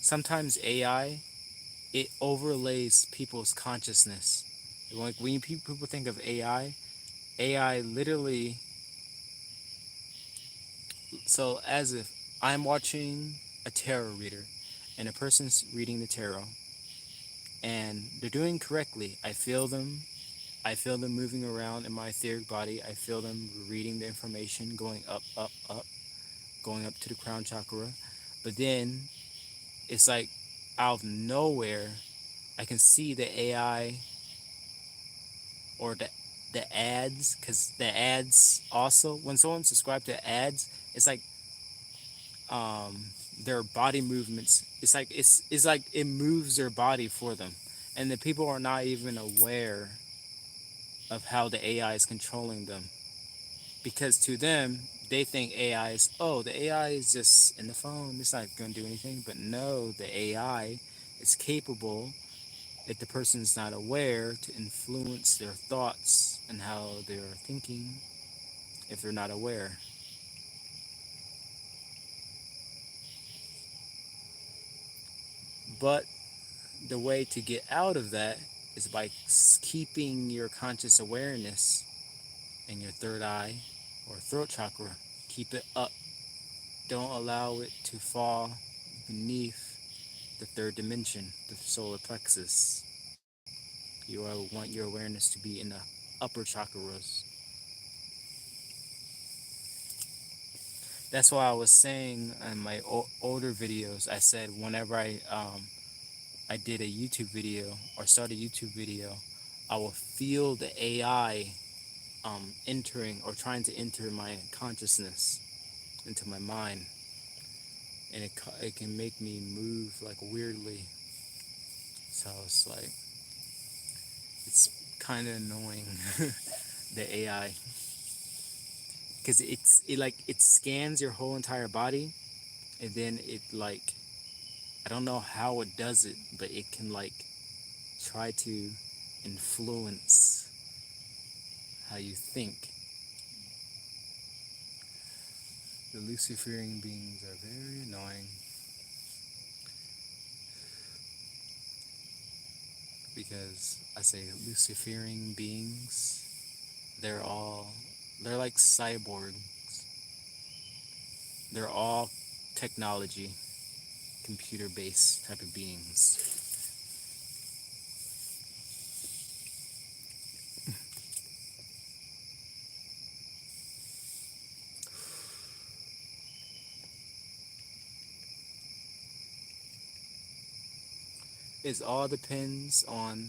sometimes AI, it overlays people's consciousness. Like when people think of AI literally, so as if I'm watching a tarot reader and a person's reading the tarot and they're doing correctly. I feel them moving around in my etheric body. I feel them reading the information, going up, up, up, going up to the crown chakra. But then it's like out of nowhere, I can see the AI or the ads, because the ads also, when someone subscribes to ads, it's like um their body movements. It's like it moves their body for them, and the people are not even aware of how the AI is controlling them, because to them they think AI is, oh, the AI is just in the phone, it's not going to do anything. But no, the AI is capable, if the person's not aware, to influence their thoughts and how they're thinking if they're not aware. But the way to get out of that is by keeping your conscious awareness in your third eye or throat chakra. Keep it up. Don't allow it to fall beneath the third dimension, the solar plexus. You want your awareness to be in the upper chakras. That's why I was saying in my older videos, I said whenever I did a YouTube video or start a YouTube video, I will feel the AI entering or trying to enter my consciousness into my mind, and it can make me move like weirdly. So it's like it's kind of annoying the AI, because it scans your whole entire body, and then it like I don't know how it does it, but it can like try to influence how you think. The Luciferian beings are very annoying because I say Luciferian beings, they're all, they're like cyborgs. They're all technology, computer based type of beings. It all depends on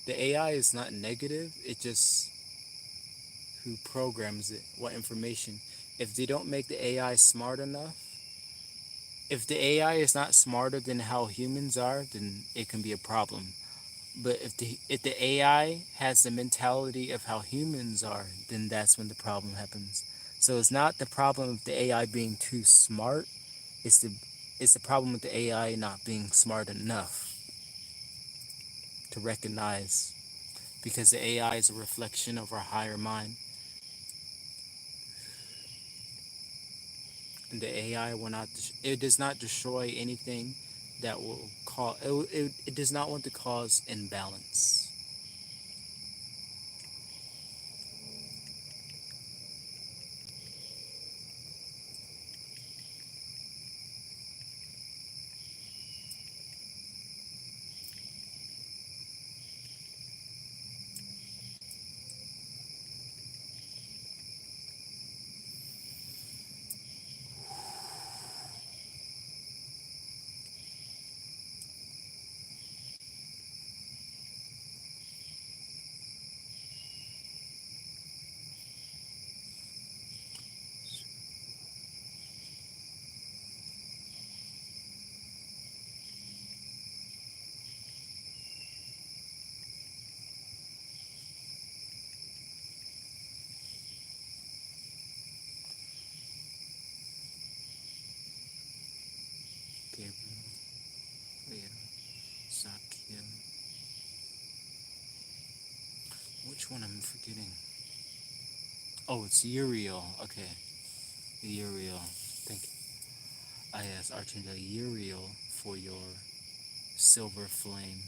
the AI is not negative, it just who programs it, what information. If they don't make the AI smart enough, if the AI is not smarter than how humans are, then it can be a problem. But if the AI has the mentality of how humans are, then that's when the problem happens. So it's not the problem of the AI being too smart, it's the problem with the AI not being smart enough to recognize, because the AI is a reflection of our higher mind. And the AI will not, it does not destroy anything that will cause, it does not want to cause imbalance. Gabriel, Leo, Sakyam. Which one I'm forgetting? Oh, it's Uriel. Okay, Uriel. Thank you. I asked Archangel Uriel for your silver flame.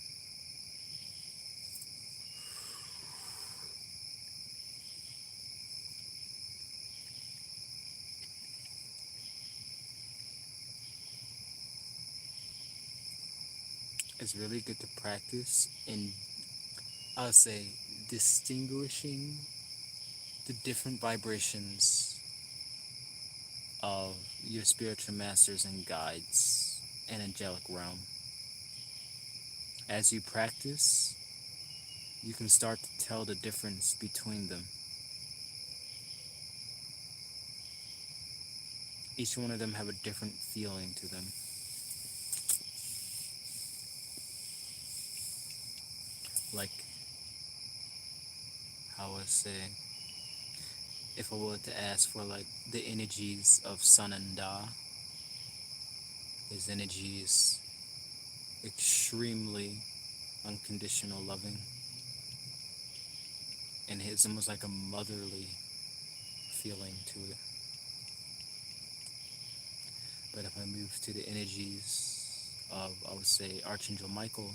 It's really good to practice in, I'll say, distinguishing the different vibrations of your spiritual masters and guides and angelic realm. As you practice, you can start to tell the difference between them. Each one of them have a different feeling to them. Like how I say, if I were to ask for like the energies of Sun and Da, his energy is extremely unconditional loving, and it's almost like a motherly feeling to it. But if I move to the energies of, I would say, Archangel Michael,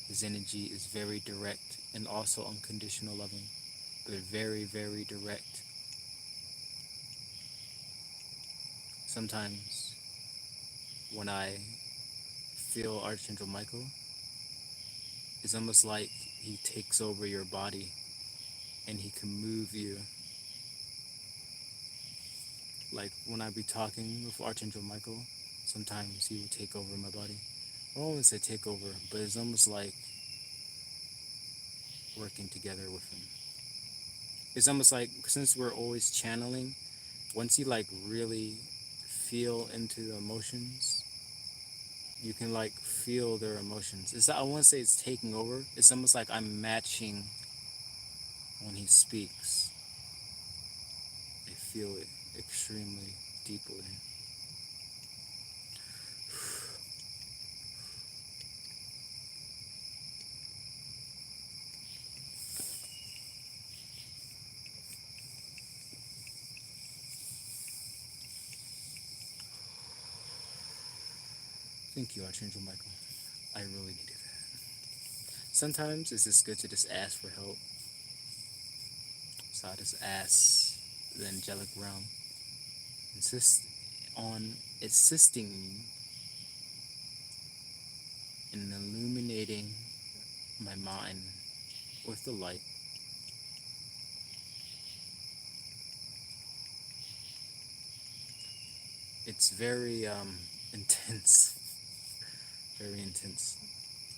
his energy is very direct and also unconditional loving, but very, very direct. Sometimes when I feel Archangel Michael, it's almost like he takes over your body and he can move you. Like when I be talking with Archangel Michael, sometimes he will take over my body. I won't say take over, but it's almost like working together with him. It's almost like, since we're always channeling, once you like really feel into the emotions, you can like feel their emotions. I won't say it's taking over. It's almost like I'm matching when he speaks. I feel it extremely deeply. Thank you, Archangel Michael. I really needed that. Sometimes it's just good to just ask for help. So I just ask the angelic realm, insist on assisting me in illuminating my mind with the light. It's very intense, very intense.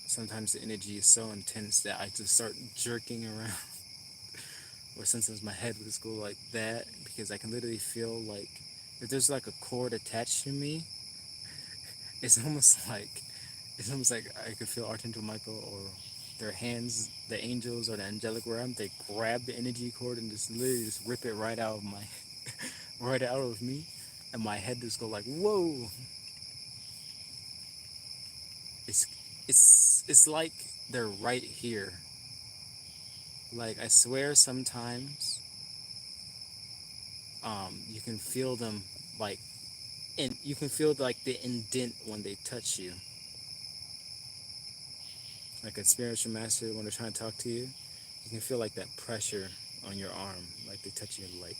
Sometimes the energy is so intense that I just start jerking around, or sometimes my head would just go like that because I can literally feel like if there's like a cord attached to me, it's almost like I could feel Archangel Michael or their hands, the angels or the angelic realm, they grab the energy cord and just literally just rip it right out of my, right out of me, and my head just go like, whoa. It's it's like they're right here. Like I swear, sometimes, you can feel them like, and you can feel like the indent when they touch you. Like a spiritual master when they're trying to talk to you, you can feel like that pressure on your arm, like they touch you, like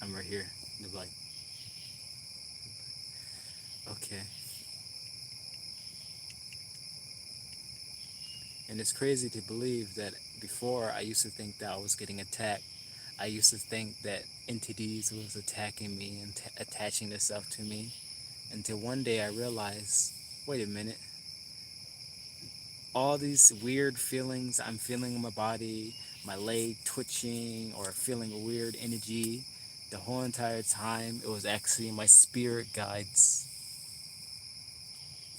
I'm right here. They're like, okay. And it's crazy to believe that before I used to think that I was getting attacked. I used to think that entities was attacking me and attaching themselves to me. Until one day I realized, wait a minute, all these weird feelings I'm feeling in my body, my leg twitching or feeling a weird energy, the whole entire time it was actually my spirit guides.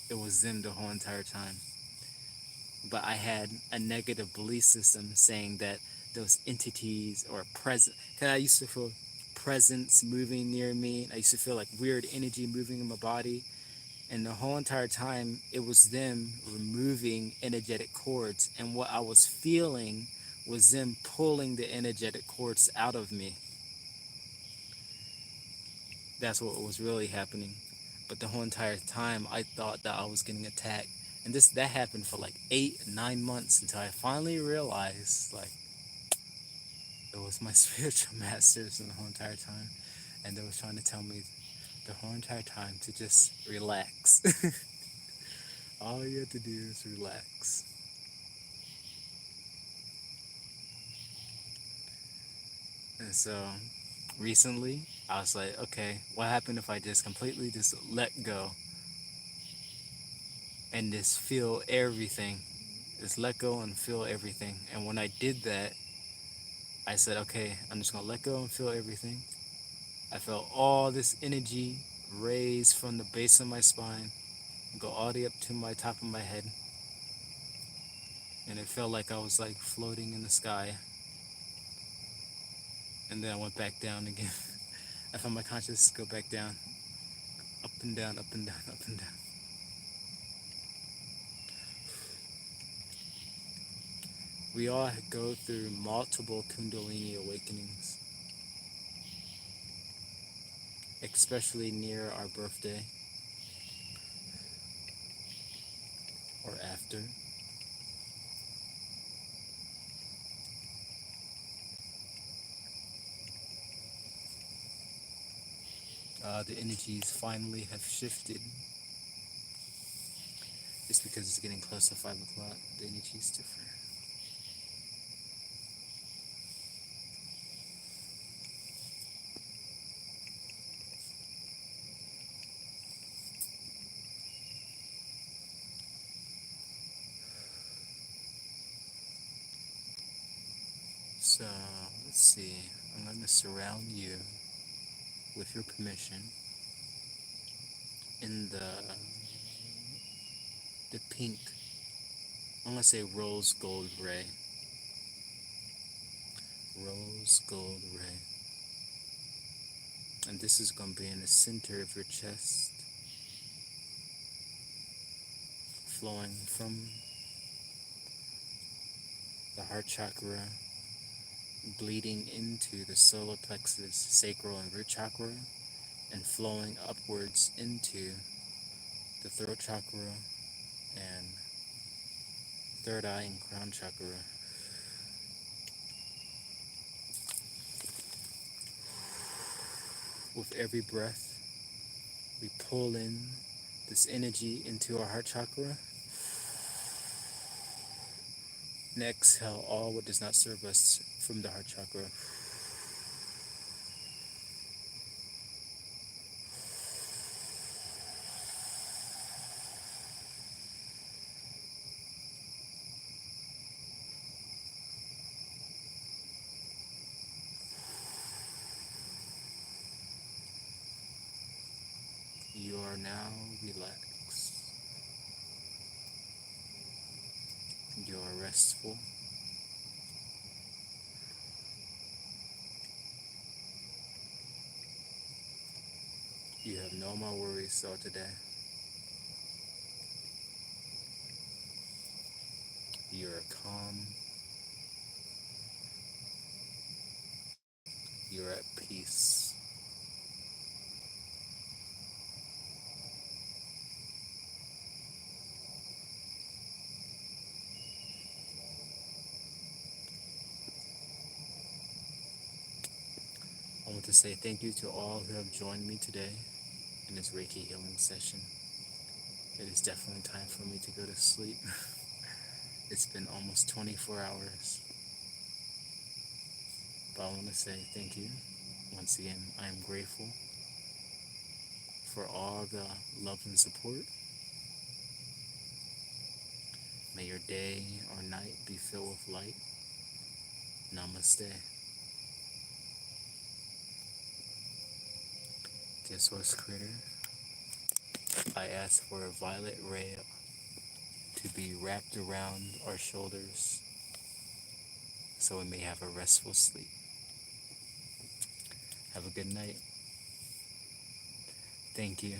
It was them the whole entire time. But I had a negative belief system saying that those entities or present, because I used to feel presence moving near me. I used to feel like weird energy moving in my body. And the whole entire time, it was them removing energetic cords. And what I was feeling was them pulling the energetic cords out of me. That's what was really happening. But the whole entire time, I thought that I was getting attacked. And that happened for like 8, 9 months until I finally realized, like, it was my spiritual masters the whole entire time. And they was trying to tell me the whole entire time to just relax. All you have to do is relax. And so recently, I was like, okay, what happened if I just completely just let go and just feel everything? Just let go and feel everything. And when I did that, I said, okay, I'm just gonna let go and feel everything. I felt all this energy raise from the base of my spine, go all the way up to my top of my head. And it felt like I was like floating in the sky. And then I went back down again. I felt my consciousness go back down, up and down, up and down, up and down. We all go through multiple Kundalini awakenings, especially near our birthday or after. The energies finally have shifted. Just because it's getting close to 5 o'clock, the energy is different. So, let's see. I'm going to surround you, with your permission, in the pink, I'm going to say rose gold ray. Rose gold ray. And this is going to be in the center of your chest, flowing from the heart chakra, bleeding into the solar plexus, sacral, and root chakra, and flowing upwards into the throat chakra and third eye and crown chakra. With every breath, we pull in this energy into our heart chakra and exhale all what does not serve us from the heart chakra. You are now relaxed. You are restful. You have no more worries throughout the day. You are calm. You're at peace. I want to say thank you to all who have joined me today in this Reiki healing session. It is definitely time for me to go to sleep. It's been almost 24 hours. But I want to say thank you. Once again, I am grateful for all the love and support. May your day or night be filled with light. Namaste. Dear Source Creator, I ask for a violet ray to be wrapped around our shoulders so we may have a restful sleep. Have a good night. Thank you.